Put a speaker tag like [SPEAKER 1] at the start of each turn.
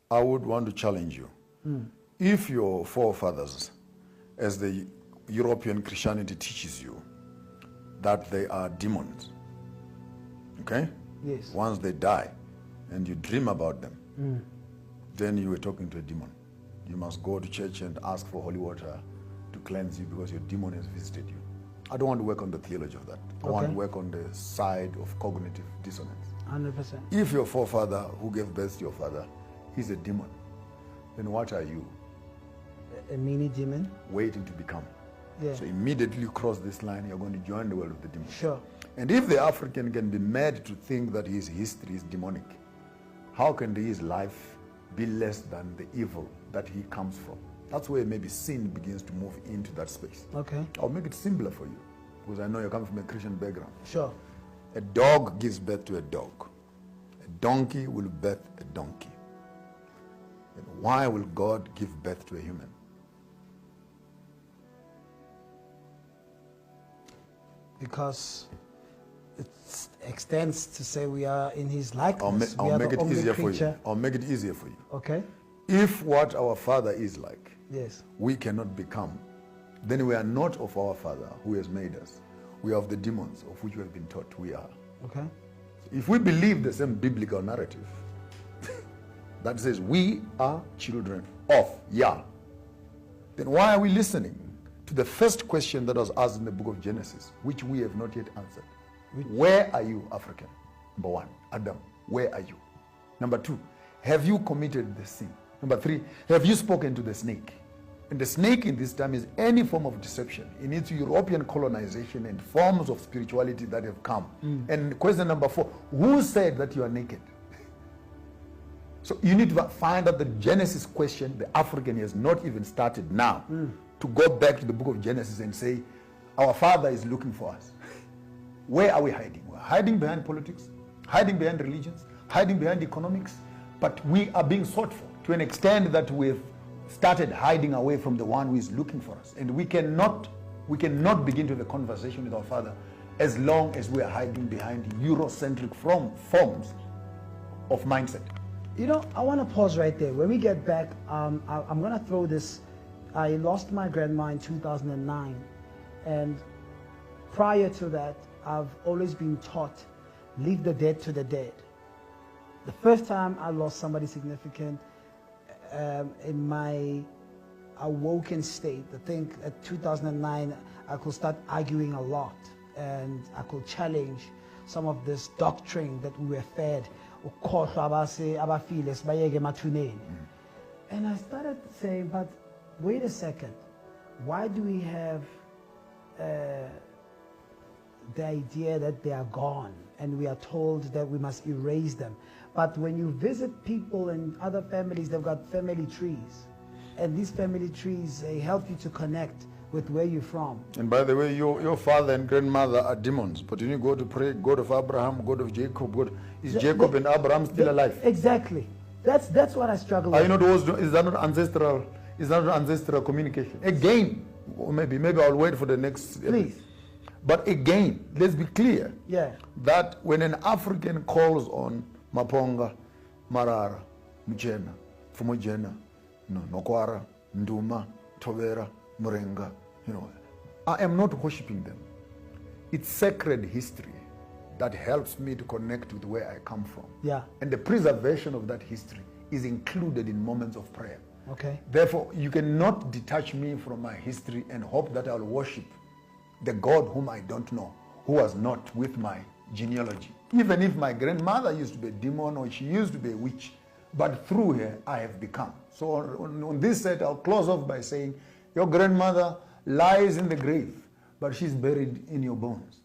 [SPEAKER 1] I would want to challenge you. If your forefathers, as the European Christianity teaches you, that they are demons, okay?
[SPEAKER 2] Yes.
[SPEAKER 1] Once they die and you dream about them, then you were talking to a demon. You must go to church and ask for holy water to cleanse you because your demon has visited you. I don't want to work on the theology of that. I want to work on the side of cognitive dissonance.
[SPEAKER 2] 100%.
[SPEAKER 1] If your forefather who gave birth to your father is a demon, then what are you?
[SPEAKER 2] A mini demon?
[SPEAKER 1] Waiting to become.
[SPEAKER 2] Yeah.
[SPEAKER 1] So immediately you cross this line, you're going to join the world of the demons.
[SPEAKER 2] Sure.
[SPEAKER 1] And if the African can be mad to think that his history is demonic, how can his life be less than the evil that he comes from? That's where maybe sin begins to move into that space.
[SPEAKER 2] Okay.
[SPEAKER 1] I'll make it simpler for you, because I know you're coming from a Christian background.
[SPEAKER 2] Sure.
[SPEAKER 1] A dog gives birth to a dog. A donkey will birth a donkey. And why will God give birth to a human?
[SPEAKER 2] Because it extends to say we are in his likeness.
[SPEAKER 1] I'll make
[SPEAKER 2] the
[SPEAKER 1] it
[SPEAKER 2] only
[SPEAKER 1] easier for
[SPEAKER 2] creature.
[SPEAKER 1] you. I'll make it easier for you.
[SPEAKER 2] Okay.
[SPEAKER 1] If what our father is like,
[SPEAKER 2] Yes.
[SPEAKER 1] we cannot become, then we are not of our father who has made us. We are of the demons of which we have been taught we are.
[SPEAKER 2] Okay.
[SPEAKER 1] If we believe the same biblical narrative that says we are children of Yah, then why are we listening to the first question that was asked in the book of Genesis, which we have not yet answered? Where are you, African? Number one, Adam, where are you? Number two, have you committed the sin? Number three, have you spoken to the snake? And the snake in this time is any form of deception in its European colonization and forms of spirituality that have come. And question number four, who said that you are naked? So you need to find out the Genesis question. The African has not even started now to go back to the book of Genesis and say, our father is looking for us. Where are we hiding? We're hiding behind politics, hiding behind religions, hiding behind economics, but we are being sought for to an extent that we've started hiding away from the one who is looking for us. And we cannot begin to have a conversation with our father as long as we are hiding behind Eurocentric forms of mindset.
[SPEAKER 2] You know, I want to pause right there. When we get back, I'm going to throw this. I lost my grandma in 2009. And prior to that, I've always been taught, leave the dead to the dead. The first time I lost somebody significant in my awoken state, I think at 2009, I could start arguing a lot. And I could challenge some of this doctrine that we were fed. And I started saying, but wait a second, why do we have the idea that they are gone and we are told that we must erase them? But when you visit people in other families, they've got family trees, and these family trees, they help you to connect with where you're from.
[SPEAKER 1] And by the way, your father and grandmother are demons, but when you go to pray, God of Abraham, God of Jacob, is Jacob and Abraham still alive?
[SPEAKER 2] Exactly. That's what I struggle with.
[SPEAKER 1] Are you not is that not ancestral? Is that not ancestral communication? Again, maybe I'll wait for the next episode.
[SPEAKER 2] Please.
[SPEAKER 1] But again, let's be clear.
[SPEAKER 2] Yeah.
[SPEAKER 1] That when an African calls on Maponga, Marara, Mjena, Fumojena, Nokwara, Nduma, Tovera, Murenga, I am not worshiping them. It's sacred history that helps me to connect with where I come from.
[SPEAKER 2] Yeah.
[SPEAKER 1] And the preservation of that history is included in moments of prayer.
[SPEAKER 2] Okay.
[SPEAKER 1] Therefore, you cannot detach me from my history and hope that I'll worship the God whom I don't know, who was not with my genealogy. Even if my grandmother used to be a demon or she used to be a witch, but through her I have become. So on this set, I'll close off by saying, your grandmother lies in the grave, but she's buried in your bones.